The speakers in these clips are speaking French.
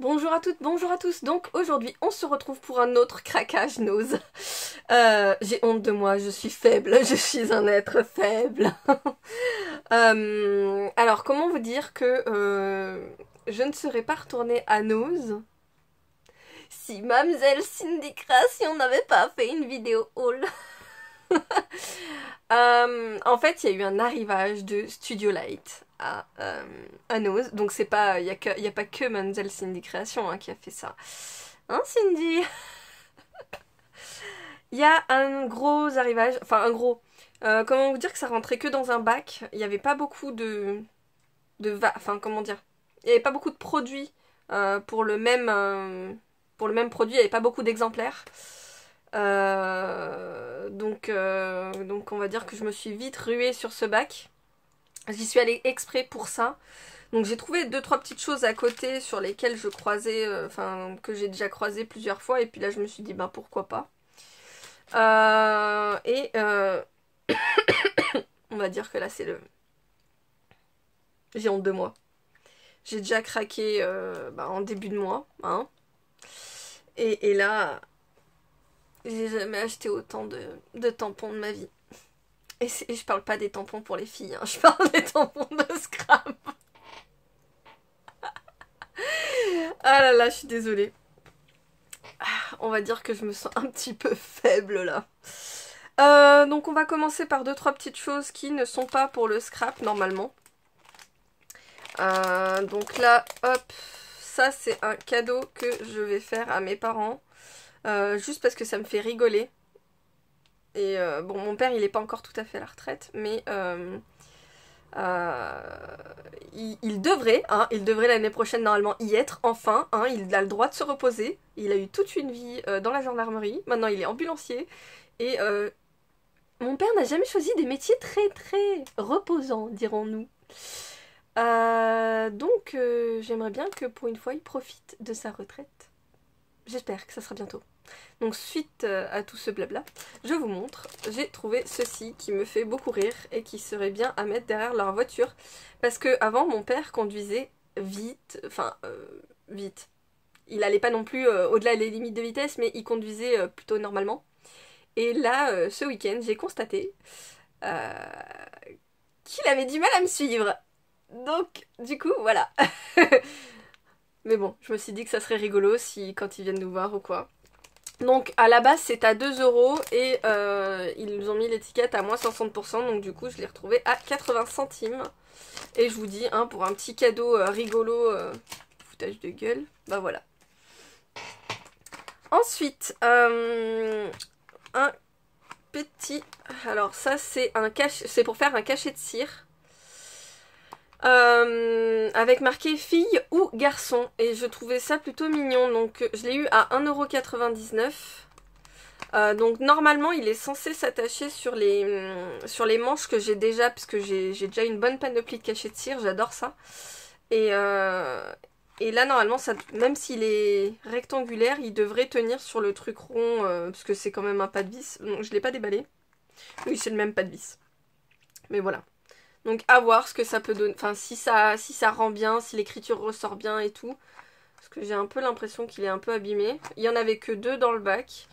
Bonjour à toutes, bonjour à tous. Donc aujourd'hui on se retrouve pour un autre craquage nose. J'ai honte de moi, je suis faible, je suis un être faible. Alors comment vous dire que je ne serais pas retournée à nose si Mademoiselle Cindy Creation n'avait pas fait une vidéo haul. En fait, il y a eu un arrivage de Studio Light à Nose. Donc c'est pas, y a pas que Mademoiselle Cindy Création qui a fait ça. Hein, Cindy? Il y a un gros arrivage, enfin un gros. Comment vous dire que ça rentrait que dans un bac. Il n'y avait pas beaucoup enfin comment dire. Il n'y avait pas beaucoup de produits pour le même produit. Il n'y avait pas beaucoup d'exemplaires. Donc on va dire que je me suis vite ruée sur ce bac. J'y suis allée exprès pour ça. Donc j'ai trouvé 2-3 petites choses à côté sur lesquelles je croisais, enfin que j'ai déjà croisé plusieurs fois. Et puis là je me suis dit ben pourquoi pas. On va dire que là c'est le... J'ai honte de moi. J'ai déjà craqué en début de mois. Hein. Et là... J'ai jamais acheté autant de tampons de ma vie. Et je parle pas des tampons pour les filles, hein. Je parle des tampons de scrap. Ah là là, je suis désolée. On va dire que je me sens un petit peu faible là. Donc on va commencer par 2-3 petites choses qui ne sont pas pour le scrap normalement. Donc là, hop, ça c'est un cadeau que je vais faire à mes parents. Juste parce que ça me fait rigoler. Et bon, mon père il est pas encore tout à fait à la retraite, mais il devrait, il devrait l'année prochaine normalement y être, enfin, il a le droit de se reposer. Il a eu toute une vie dans la gendarmerie, maintenant il est ambulancier. Et mon père n'a jamais choisi des métiers très très reposants, dirons-nous. Donc j'aimerais bien que pour une fois il profite de sa retraite. J'espère que ça sera bientôt. Donc suite à tout ce blabla, je vous montre, j'ai trouvé ceci qui me fait beaucoup rire et qui serait bien à mettre derrière leur voiture. Parce que avant mon père conduisait vite, vite. Il allait pas non plus au-delà des limites de vitesse, mais il conduisait plutôt normalement. Et là, ce week-end, j'ai constaté qu'il avait du mal à me suivre. Donc, du coup, voilà. Mais bon, je me suis dit que ça serait rigolo si quand ils viennent nous voir ou quoi. Donc à la base c'est à 2 € et ils nous ont mis l'étiquette à moins 60%, donc du coup je l'ai retrouvé à 80 centimes. Et je vous dis, pour un petit cadeau rigolo, foutage de gueule, bah voilà. Ensuite, un petit... Alors ça c'est c'est pour faire un cachet de cire. Avec marqué fille ou garçon, et je trouvais ça plutôt mignon, donc je l'ai eu à 1,99 €. Donc normalement il est censé s'attacher sur les manches que j'ai déjà, puisque j'ai déjà une bonne panoplie de cachets de cire, j'adore ça. Et là normalement, même s'il est rectangulaire, il devrait tenir sur le truc rond, parce que c'est quand même un pas de vis, donc je l'ai pas déballé. Oui, c'est le même pas de vis. Mais voilà. Donc à voir ce que ça peut donner, enfin si ça rend bien, si l'écriture ressort bien et tout. Parce que j'ai un peu l'impression qu'il est un peu abîmé. Il y en avait que 2 dans le bac.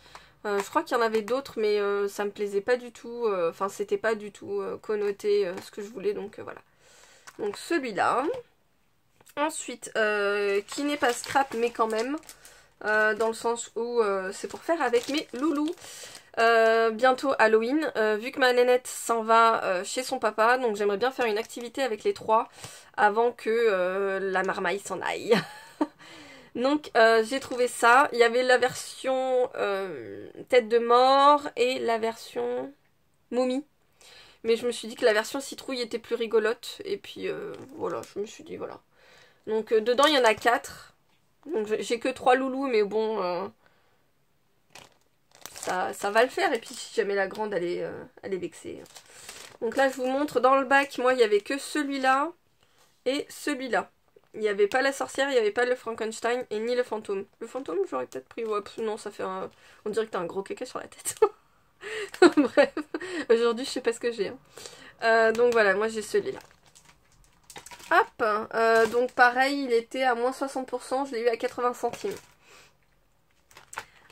Je crois qu'il y en avait d'autres, mais ça me plaisait pas du tout. Enfin c'était pas du tout connoté ce que je voulais, donc voilà. Donc celui-là. Ensuite, qui n'est pas scrap mais quand même. Dans le sens où c'est pour faire avec mes loulous. Bientôt Halloween, vu que ma nénette s'en va chez son papa, donc j'aimerais bien faire une activité avec les 3 avant que la marmaille s'en aille. Donc j'ai trouvé ça, il y avait la version tête de mort et la version momie. Mais je me suis dit que la version citrouille était plus rigolote, et puis voilà, je me suis dit voilà. Donc dedans il y en a 4, donc j'ai que 3 loulous, mais bon... Ça va le faire, et puis si jamais la grande elle est vexée. Donc là je vous montre dans le bac, moi il n'y avait que celui-là et celui-là. Il n'y avait pas la sorcière, il n'y avait pas le Frankenstein et ni le fantôme. Le fantôme j'aurais peut-être pris, ouais, non ça fait un... On dirait que t'as un gros caca sur la tête. Bref, aujourd'hui je sais pas ce que j'ai. Donc voilà, moi j'ai celui-là. Hop, donc pareil, il était à moins 60%, je l'ai eu à 80 centimes.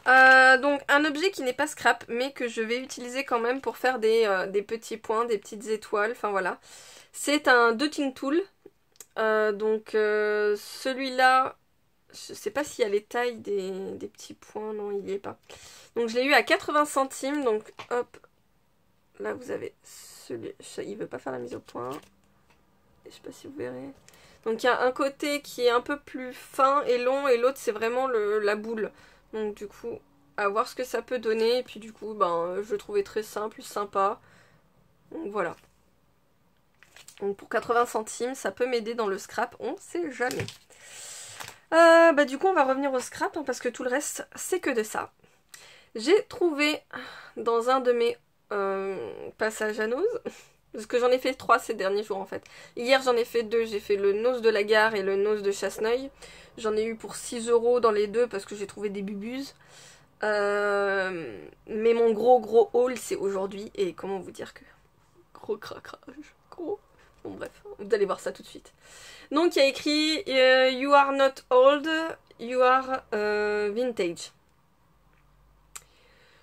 Donc un objet qui n'est pas scrap, mais que je vais utiliser quand même pour faire des petits points, des petites étoiles, enfin voilà. C'est un dotting tool. Celui-là, je sais pas s'il y a les tailles des petits points, non il y est pas. Donc je l'ai eu à 80 centimes, donc hop, là vous avez celui, il veut pas faire la mise au point. Je sais pas si vous verrez. Donc il y a un côté qui est un peu plus fin et long et l'autre c'est vraiment la boule. Donc du coup, à voir ce que ça peut donner. Et puis du coup, je le trouvais très simple, sympa. Donc voilà. Donc pour 80 centimes, ça peut m'aider dans le scrap, on sait jamais. Du coup, on va revenir au scrap, hein, parce que tout le reste, c'est que de ça. J'ai trouvé dans un de mes passages à nose, parce que j'en ai fait 3 ces derniers jours en fait. Hier j'en ai fait 2, j'ai fait le nose de la gare et le nose de Chasseneuil. J'en ai eu pour 6 € dans les deux parce que j'ai trouvé des bubuses. Mais mon gros haul c'est aujourd'hui, et comment vous dire que... Gros craquage, gros... Bon bref, vous allez voir ça tout de suite. Donc il y a écrit You are not old, you are vintage.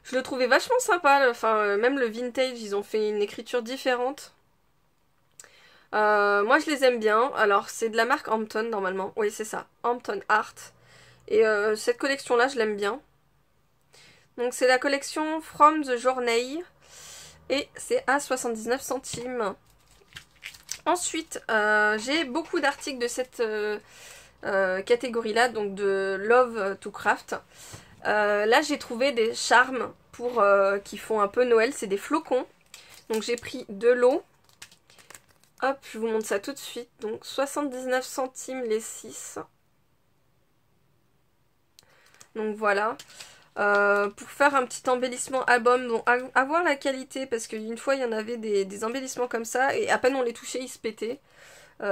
Je le trouvais vachement sympa, enfin même le vintage, ils ont fait une écriture différente. Moi je les aime bien, alors c'est de la marque Hampton normalement, oui c'est ça, Hampton Art. Et cette collection là je l'aime bien. Donc c'est la collection From the Journey et c'est à 79 centimes. Ensuite j'ai beaucoup d'articles de cette catégorie là, donc de Love to Craft. Là j'ai trouvé des charmes pour qui font un peu Noël, c'est des flocons. Donc j'ai pris de l'eau. Hop, je vous montre ça tout de suite. Donc 79 centimes les 6. Donc voilà. Pour faire un petit embellissement album, donc à voir la qualité, parce qu'une fois il y en avait des embellissements comme ça et à peine on les touchait ils se pétaient.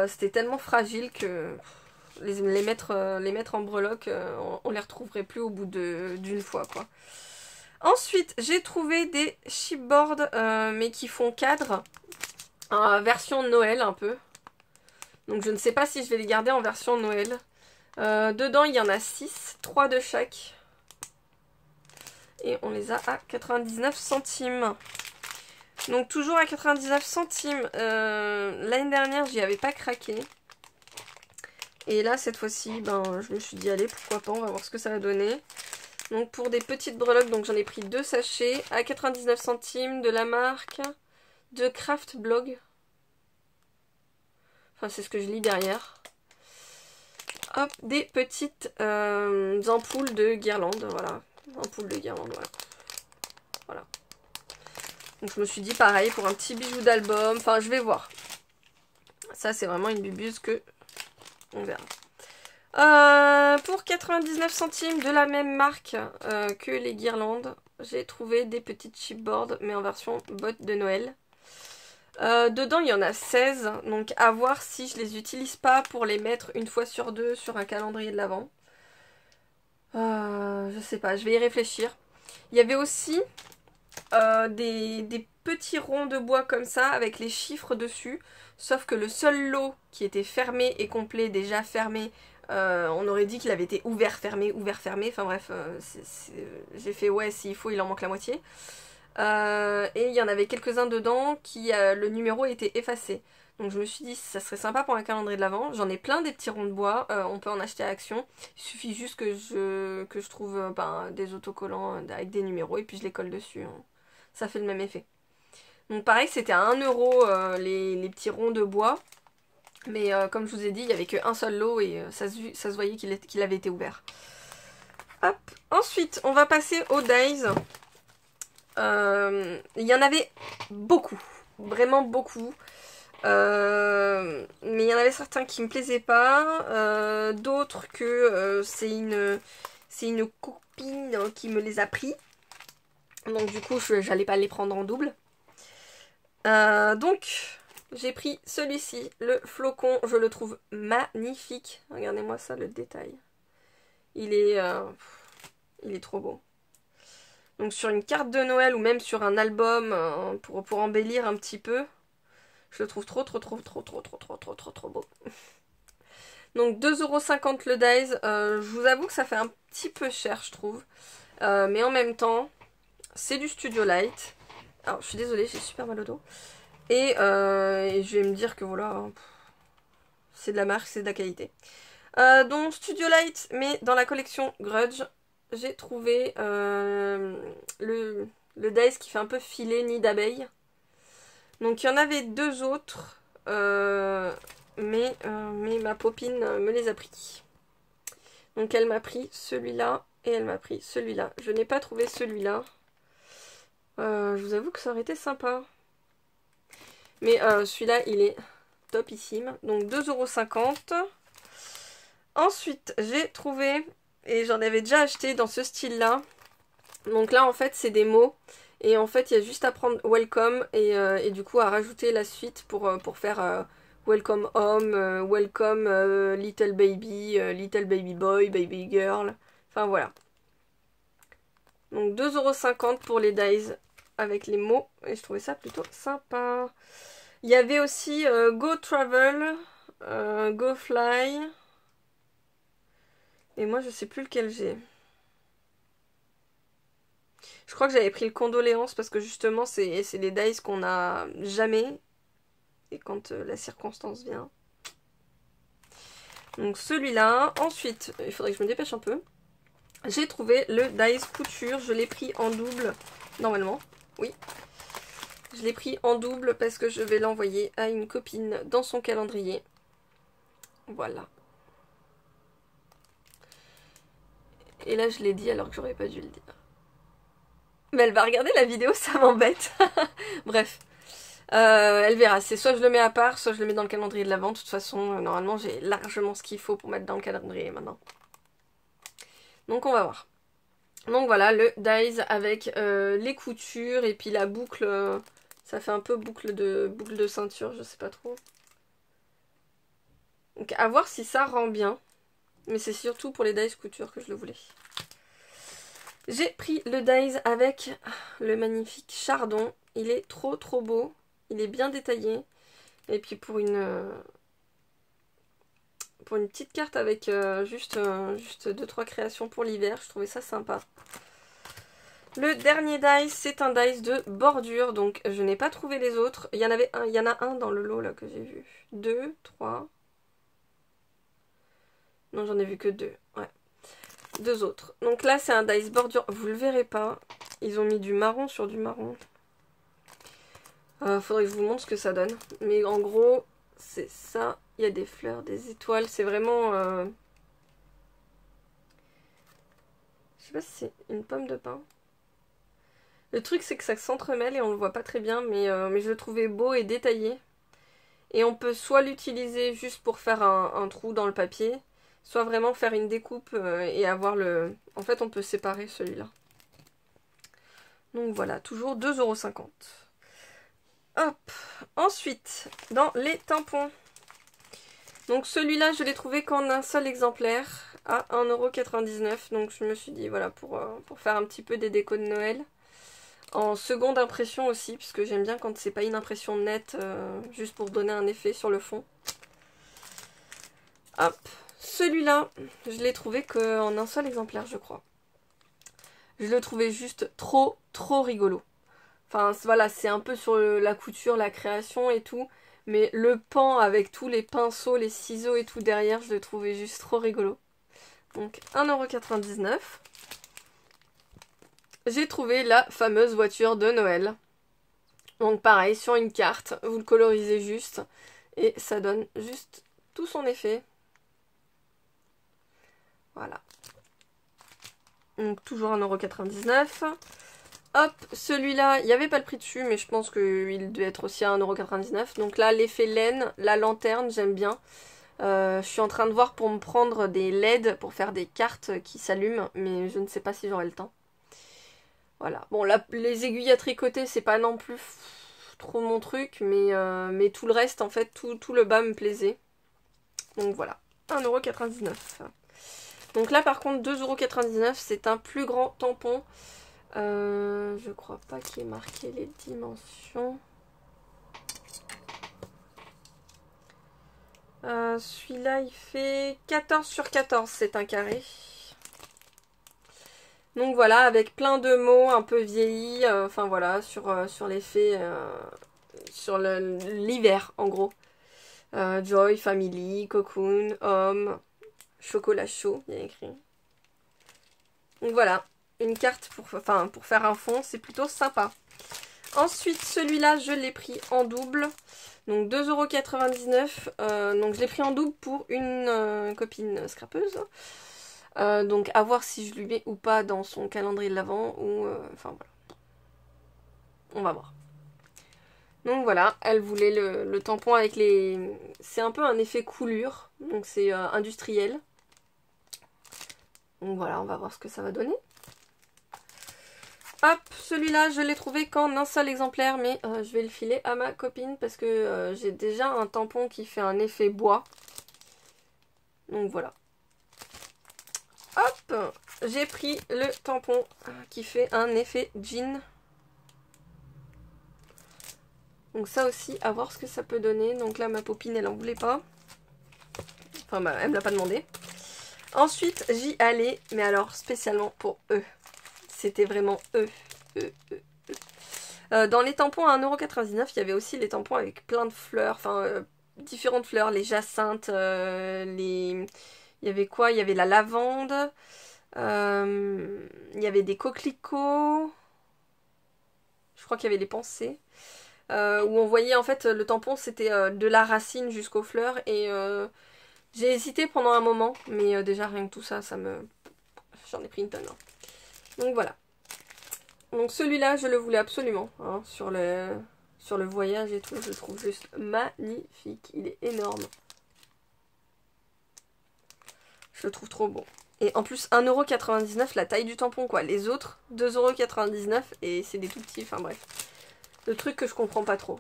C'était tellement fragile que les mettre en breloque, on les retrouverait plus au bout d'une fois quoi. Ensuite j'ai trouvé des chipboards mais qui font cadre, version Noël un peu. Donc je ne sais pas si je vais les garder en version Noël. Dedans il y en a 6, 3 de chaque. Et on les a à 99 centimes. Donc toujours à 99 centimes. L'année dernière j'y avais pas craqué. Et là cette fois-ci je me suis dit allez pourquoi pas, on va voir ce que ça va donner. Donc pour des petites breloques, donc j'en ai pris 2 sachets à 99 centimes de la marque de Craft Blog. Enfin c'est ce que je lis derrière. Hop, des petites ampoules de guirlande, voilà. Ampoule de guirlande, voilà. Donc je me suis dit pareil pour un petit bijou d'album. Enfin je vais voir. Ça c'est vraiment une bubuse que on verra. Pour 99 centimes de la même marque que les guirlandes, j'ai trouvé des petites chipboards mais en version botte de Noël. Dedans il y en a 16. Donc à voir si je les utilise pas pour les mettre une fois sur deux sur un calendrier de l'Avent. Je sais pas, je vais y réfléchir. Il y avait aussi des petits ronds de bois comme ça avec les chiffres dessus. Sauf que le seul lot qui était fermé et complet, déjà fermé, on aurait dit qu'il avait été ouvert, fermé. Enfin bref, j'ai fait ouais, s'il faut, il en manque la moitié. Et il y en avait quelques-uns dedans qui le numéro était effacé. Donc je me suis dit ça serait sympa pour un calendrier de l'Avent. J'en ai plein des petits ronds de bois, on peut en acheter à Action. Il suffit juste que je trouve des autocollants avec des numéros et puis je les colle dessus. Hein. Ça fait le même effet. Donc pareil c'était à 1 € les petits ronds de bois. Mais comme je vous ai dit il n'y avait qu'un seul lot et ça se voyait qu'il avait été ouvert. Hop. Ensuite on va passer aux Days. Il y en avait beaucoup. Vraiment beaucoup. Mais il y en avait certains qui me plaisaient pas, d'autres que c'est une copine qui me les a pris, donc du coup j'allais pas les prendre en double. Donc j'ai pris celui-ci, le flocon, je le trouve magnifique, regardez-moi ça, le détail, il est trop beau. Donc sur une carte de Noël ou même sur un album pour embellir un petit peu, Je le trouve trop beau. Donc 2,50 € le Dies. Je vous avoue que ça fait un petit peu cher, je trouve. Mais en même temps, c'est du Studio Light. Alors, je suis désolée, j'ai super mal au dos. Et je vais me dire que voilà, c'est de la marque, c'est de la qualité. Donc Studio Light, mais dans la collection Grudge, j'ai trouvé le Dies qui fait un peu filet nid d'abeille. Donc il y en avait deux autres, mais ma copine me les a pris. Donc elle m'a pris celui-là et elle m'a pris celui-là. Je n'ai pas trouvé celui-là. Je vous avoue que ça aurait été sympa. Mais celui-là, il est topissime. Donc 2,50 €. Ensuite, j'ai trouvé, et j'en avais déjà acheté dans ce style-là. Donc là, en fait, c'est des mots. Et en fait, il y a juste à prendre welcome et du coup à rajouter la suite pour faire welcome home, welcome little baby boy, baby girl. Enfin voilà. Donc 2,50 € pour les dies avec les mots. Et je trouvais ça plutôt sympa. Il y avait aussi Go Travel, Go Fly. Et moi, je sais plus lequel j'ai. Je crois que j'avais pris le Condoléances parce que justement, c'est les dies qu'on n'a jamais. Et quand la circonstance vient. Donc celui-là. Ensuite, il faudrait que je me dépêche un peu. J'ai trouvé le dies couture. Je l'ai pris en double. Normalement, oui. Je l'ai pris en double parce que je vais l'envoyer à une copine dans son calendrier. Voilà. Et là, je l'ai dit alors que j'aurais pas dû le dire. Mais elle va regarder la vidéo, ça m'embête. Bref. Elle verra. C'est soit je le mets à part, soit je le mets dans le calendrier de l'Avent. De toute façon, normalement, j'ai largement ce qu'il faut pour mettre dans le calendrier maintenant. Donc, on va voir. Donc, voilà, le dies avec les coutures et puis la boucle. Ça fait un peu boucle de ceinture, je sais pas trop. Donc, à voir si ça rend bien. Mais c'est surtout pour les dies couture que je le voulais. J'ai pris le dies avec le magnifique chardon. Il est trop beau. Il est bien détaillé. Et puis pour une petite carte avec juste 2-3 créations pour l'hiver, je trouvais ça sympa. Le dernier dies, c'est un dies de bordure. Donc je n'ai pas trouvé les autres. Il y en a un dans le lot là que j'ai vu. 2, 3. Non, j'en ai vu que 2. Ouais. 2 autres. Donc là, c'est un dies bordure. Vous le verrez pas. Ils ont mis du marron sur du marron. Faudrait que je vous montre ce que ça donne. Mais en gros, c'est ça. Il y a des fleurs, des étoiles. C'est vraiment... Je sais pas si c'est une pomme de pin. Le truc, c'est que ça s'entremêle et on le voit pas très bien. Mais je le trouvais beau et détaillé. Et on peut soit l'utiliser juste pour faire un trou dans le papier, soit vraiment faire une découpe et avoir le... En fait, on peut séparer celui-là. Donc voilà, toujours 2,50 €. Hop. Ensuite, dans les tampons. Donc celui-là, je l'ai trouvé qu'en un seul exemplaire, à 1,99 €. Donc je me suis dit, voilà, pour faire un petit peu des décos de Noël. En seconde impression aussi, puisque j'aime bien quand c'est pas une impression nette, juste pour donner un effet sur le fond. Hop. Celui-là, je l'ai trouvé qu'en un seul exemplaire, je crois. Je le trouvais juste trop rigolo. Enfin, voilà, c'est un peu sur la couture, la création et tout. Mais le pan avec tous les pinceaux, les ciseaux et tout derrière, je le trouvais juste trop rigolo. Donc, 1,99 €. J'ai trouvé la fameuse voiture de Noël. Donc, pareil, sur une carte, vous le colorisez juste. Et ça donne juste tout son effet. Voilà. Donc, toujours 1,99 €. Hop, celui-là, il n'y avait pas le prix dessus, mais je pense qu'il devait être aussi à 1,99 €. Donc là, l'effet laine, la lanterne, j'aime bien. Je suis en train de voir pour me prendre des LED pour faire des cartes qui s'allument, mais je ne sais pas si j'aurai le temps. Voilà. Bon, là, les aiguilles à tricoter, c'est pas non plus trop mon truc, mais tout le reste, en fait, tout le bas me plaisait. Donc voilà, 1,99 €. Donc là, par contre, 2,99 €, c'est un plus grand tampon. Je crois pas qu'il y ait marqué les dimensions. Celui-là, il fait 14 sur 14, c'est un carré. Donc voilà, avec plein de mots un peu vieillis, enfin voilà, sur l'effet, sur l'hiver en gros. Joy, family, cocoon, homme, chocolat chaud, il y a écrit. Donc voilà, une carte pour faire un fond, c'est plutôt sympa. Ensuite, celui-là, je l'ai pris en double. Donc 2,99 €. Donc je l'ai pris en double pour une copine scrapeuse. Donc à voir si je lui mets ou pas dans son calendrier de l'Avent. Ou enfin voilà. On va voir. Donc voilà, elle voulait le tampon avec les... C'est un peu un effet coulure. Donc c'est industriel. Donc voilà, on va voir ce que ça va donner. Hop, celui-là, je l'ai trouvé qu'en un seul exemplaire, mais je vais le filer à ma copine parce que j'ai déjà un tampon qui fait un effet bois. Donc voilà. Hop, j'ai pris le tampon qui fait un effet jean. Donc ça aussi, à voir ce que ça peut donner. Donc là, ma copine, elle en voulait pas. Enfin, bah, elle me l'a pas demandé. Ensuite, j'y allais, mais alors spécialement pour eux. C'était vraiment eux. Dans les tampons à 1,99 €, il y avait aussi les tampons avec plein de fleurs, enfin différentes fleurs, les jacinthes, il y avait quoi? Il y avait la lavande, il y avait des coquelicots, je crois qu'il y avait des pensées, où on voyait en fait le tampon c'était de la racine jusqu'aux fleurs et j'ai hésité pendant un moment, mais déjà rien que tout ça, j'en ai pris une tonne. Hein. Donc voilà. Donc celui-là, je le voulais absolument, hein, sur le voyage et tout, je le trouve juste magnifique, il est énorme. Je le trouve trop beau. Et en plus, 1,99 € la taille du tampon, quoi. Les autres, 2,99 € et c'est des tout petits, enfin bref. Le truc que je comprends pas trop.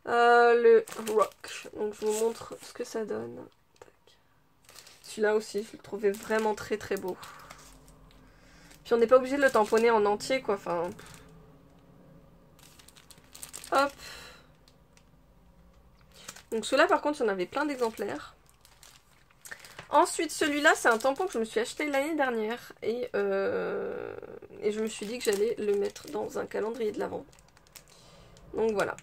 Le Rock, donc je vous montre ce que ça donne. Celui-là aussi, je le trouvais vraiment très très beau. Puis on n'est pas obligé de le tamponner en entier, quoi, enfin... Hop. Donc celui-là par contre il y en avait plein d'exemplaires. Ensuite celui-là c'est un tampon que je me suis acheté l'année dernière. Et je me suis dit que j'allais le mettre dans un calendrier de l'Avent. Donc voilà.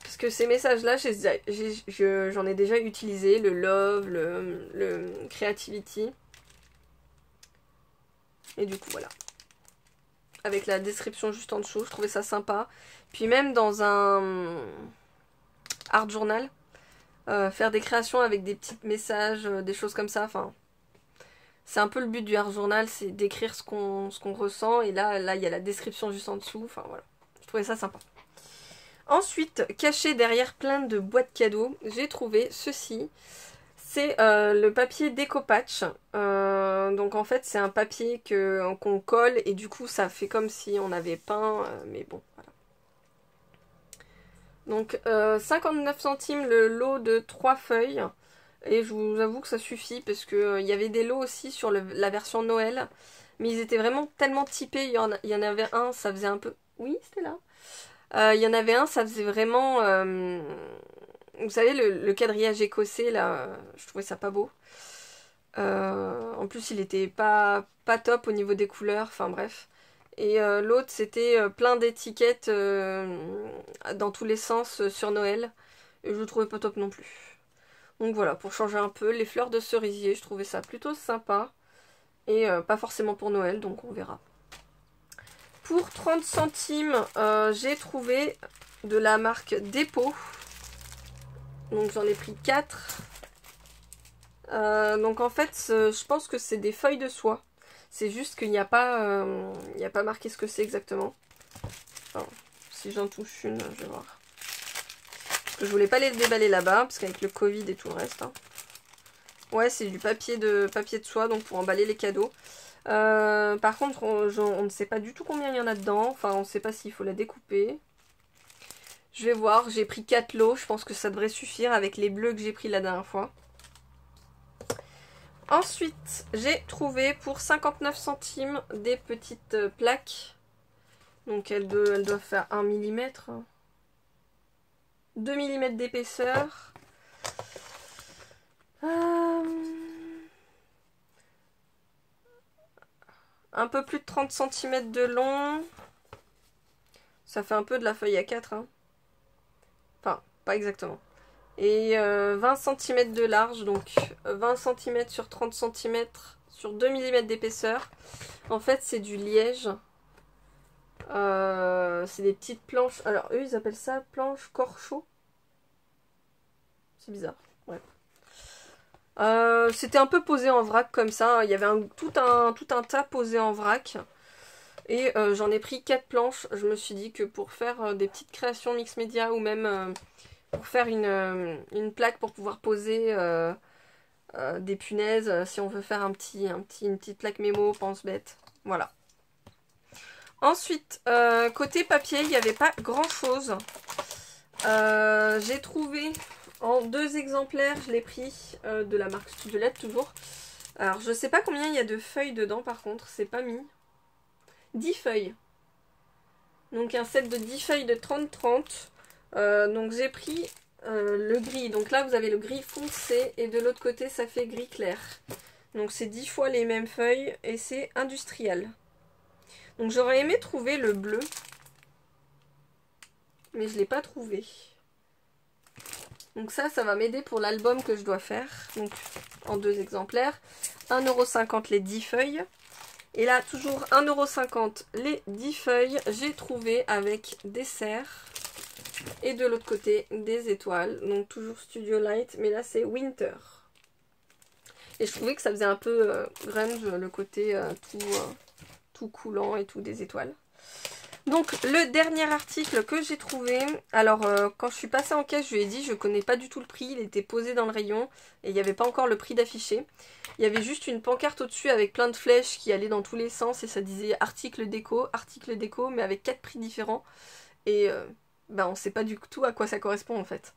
Parce que ces messages-là, j'en ai déjà utilisé. Le Love, le Creativity. Et du coup voilà. Avec la description juste en dessous, je trouvais ça sympa. Puis même dans un... art journal, faire des créations avec des petits messages, des choses comme ça, enfin c'est un peu le but du art journal, c'est d'écrire ce qu'on ressent et là il y a la description juste en dessous, enfin voilà, je trouvais ça sympa. Ensuite, caché derrière plein de boîtes cadeaux, j'ai trouvé ceci, c'est le papier déco-patch, donc en fait c'est un papier qu'on colle et du coup ça fait comme si on avait peint, mais bon voilà. Donc 59 centimes le lot de 3 feuilles. Et je vous avoue que ça suffit parce que il y avait des lots aussi sur la version Noël. Mais ils étaient vraiment tellement typés. Il y en avait un, ça faisait un peu... Oui, c'était là. Il y en avait un, ça faisait vraiment... Vous savez, le quadrillage écossais, là, je trouvais ça pas beau. En plus, il était pas top au niveau des couleurs. Enfin bref. Et l'autre c'était plein d'étiquettes dans tous les sens sur Noël. Et je le trouvais pas top non plus. Donc voilà, pour changer un peu, les fleurs de cerisier, je trouvais ça plutôt sympa. Et pas forcément pour Noël, donc on verra. Pour 30 centimes, j'ai trouvé de la marque Dépôt. Donc j'en ai pris 4. Donc en fait, je pense que c'est des feuilles de soie. C'est juste qu'il n'y a pas marqué ce que c'est exactement. Enfin, si j'en touche une, je vais voir. Parce que je voulais pas les déballer là-bas, parce qu'avec le Covid et tout le reste. Hein. Ouais, c'est du papier de soie, donc pour emballer les cadeaux. Par contre, on ne sait pas du tout combien il y en a dedans. Enfin, on ne sait pas s'il faut la découper. Je vais voir, j'ai pris 4 lots. Je pense que ça devrait suffire avec les bleus que j'ai pris la dernière fois. Ensuite, j'ai trouvé pour 59 centimes des petites plaques. Donc elles doivent faire 1 mm. 2 mm d'épaisseur. Un peu plus de 30 cm de long. Ça fait un peu de la feuille A4. Hein. Enfin, pas exactement. Et 20 cm de large, donc 20 cm sur 30 cm sur 2 mm d'épaisseur. En fait, c'est du liège. C'est des petites planches. Alors, eux, ils appellent ça planche corcho. C'est bizarre. Ouais. C'était un peu posé en vrac comme ça. Il y avait tout un tas posé en vrac. Et j'en ai pris 4 planches. Je me suis dit que pour faire des petites créations mix média ou même pour faire une plaque pour pouvoir poser des punaises, si on veut faire une petite plaque mémo, pense bête. Voilà. Ensuite, côté papier, il n'y avait pas grand chose. J'ai trouvé en 2 exemplaires, je l'ai pris de la marque Studiolette toujours. Alors je sais pas combien il y a de feuilles dedans par contre, c'est pas mis. 10 feuilles. Donc un set de 10 feuilles de 30-30. Donc j'ai pris le gris. Donc là vous avez le gris foncé et de l'autre côté ça fait gris clair. Donc c'est 10 fois les mêmes feuilles et c'est industriel. Donc j'aurais aimé trouver le bleu. Mais je l'ai pas trouvé. Donc ça va m'aider pour l'album que je dois faire. Donc en 2 exemplaires. 1,50 € les 10 feuilles. Et là, toujours 1,50 € les 10 feuilles. J'ai trouvé avec des cerfs. Et de l'autre côté, des étoiles. Donc toujours Studio Light. Mais là, c'est Winter. Et je trouvais que ça faisait un peu grunge, le côté tout coulant et tout des étoiles. Donc le dernier article que j'ai trouvé, alors quand je suis passée en caisse, je lui ai dit je connais pas du tout le prix, il était posé dans le rayon et il n'y avait pas encore le prix d'affiché. Il y avait juste une pancarte au-dessus avec plein de flèches qui allaient dans tous les sens et ça disait article déco, mais avec 4 prix différents. Et on ne sait pas du tout à quoi ça correspond en fait.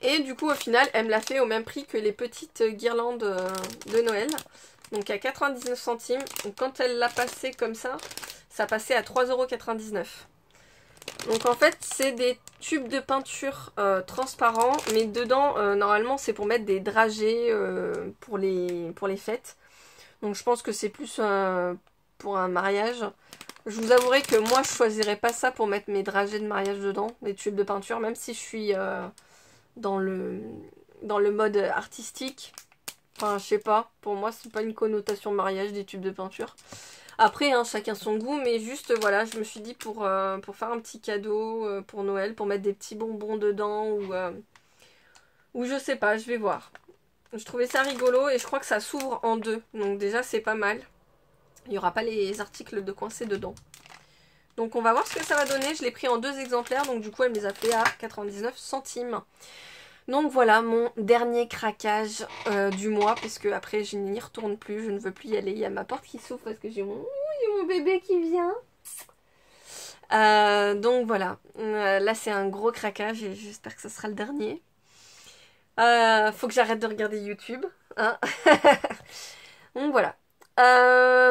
Et du coup au final elle me l'a fait au même prix que les petites guirlandes de Noël. Donc à 99 centimes. Donc quand elle l'a passé comme ça passait à 3,99 €. Donc en fait c'est des tubes de peinture transparents. Mais dedans normalement c'est pour mettre des dragées pour les fêtes. Donc je pense que c'est plus pour un mariage. Je vous avouerai que moi je choisirais pas ça pour mettre mes dragées de mariage dedans. Des tubes de peinture. Même si je suis dans le mode artistique. Enfin, je sais pas. Pour moi, c'est pas une connotation mariage des tubes de peinture. Après, hein, chacun son goût. Mais juste, voilà, je me suis dit pour faire un petit cadeau pour Noël, pour mettre des petits bonbons dedans ou je sais pas, je vais voir. Je trouvais ça rigolo et je crois que ça s'ouvre en 2. Donc déjà, c'est pas mal. Il n'y aura pas les articles de coincés dedans. Donc on va voir ce que ça va donner. Je l'ai pris en 2 exemplaires. Donc du coup, elle me les a fait à 99 centimes. Donc voilà mon dernier craquage du mois, puisque après je n'y retourne plus, je ne veux plus y aller. Il y a ma porte qui s'ouvre parce que j'ai mon bébé qui vient. Donc voilà, là c'est un gros craquage et j'espère que ce sera le dernier. Faut que j'arrête de regarder YouTube. Hein. Donc voilà.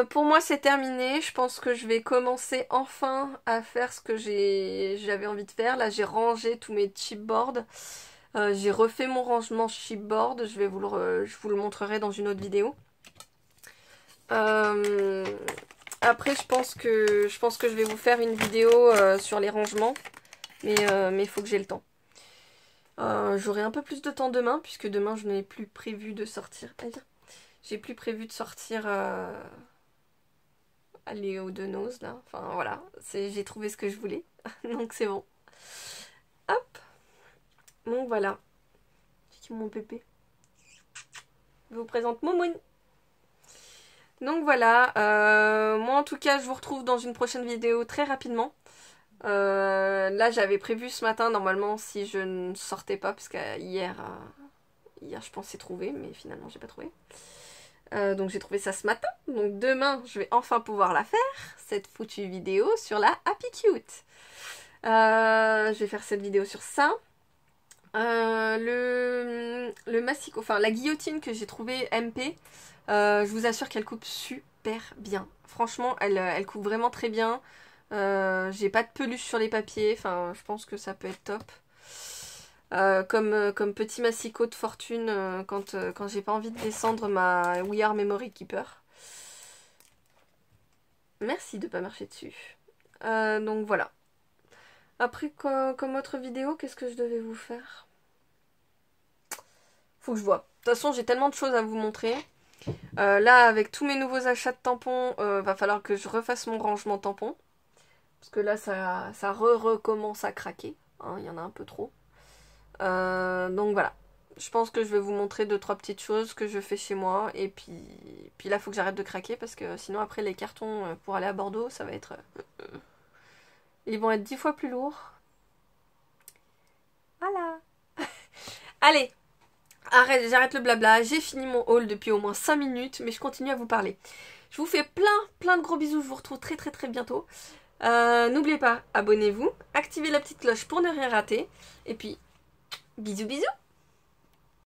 Pour moi c'est terminé. Je pense que je vais commencer enfin à faire ce que j'avais envie de faire. Là j'ai rangé tous mes chipboards. J'ai refait mon rangement chipboard, je vous le montrerai dans une autre vidéo. Après je pense que je vais vous faire une vidéo sur les rangements, mais il faut que j'ai le temps. J'aurai un peu plus de temps demain, puisque demain je n'ai plus prévu de sortir. J'ai plus prévu de sortir aller au Denos là. Enfin voilà, j'ai trouvé ce que je voulais, donc c'est bon. Hop. Donc voilà, c'est mon bébé. Je vous présente Momoun. Donc voilà, moi en tout cas je vous retrouve dans une prochaine vidéo très rapidement. Là j'avais prévu ce matin normalement si je ne sortais pas, parce que hier je pensais trouver, mais finalement j'ai pas trouvé. Donc j'ai trouvé ça ce matin. Donc demain je vais enfin pouvoir la faire, cette foutue vidéo sur la Happy Cute. Je vais faire cette vidéo sur ça. Le massicot, enfin la guillotine que j'ai trouvée MP, je vous assure qu'elle coupe super bien. Franchement, elle coupe vraiment très bien. J'ai pas de peluche sur les papiers, enfin je pense que ça peut être top. comme petit massicot de fortune quand j'ai pas envie de descendre ma We Are Memory Keeper. Merci de pas marcher dessus. Donc voilà. Après, comme autre vidéo, qu'est-ce que je devais vous faire? Faut que je vois. De toute façon, j'ai tellement de choses à vous montrer. Là, avec tous mes nouveaux achats de tampons, va falloir que je refasse mon rangement tampons. Parce que là, ça recommence à craquer. Hein, il y en a un peu trop. Donc voilà. Je pense que je vais vous montrer 2-3 petites choses que je fais chez moi. Et puis là, il faut que j'arrête de craquer. Parce que sinon, après, les cartons pour aller à Bordeaux, ça va être... ils vont être 10 fois plus lourds. Voilà. Allez, j'arrête le blabla. J'ai fini mon haul depuis au moins 5 minutes. Mais je continue à vous parler. Je vous fais plein de gros bisous. Je vous retrouve très bientôt. N'oubliez pas, abonnez-vous. Activez la petite cloche pour ne rien rater. Et puis, bisous.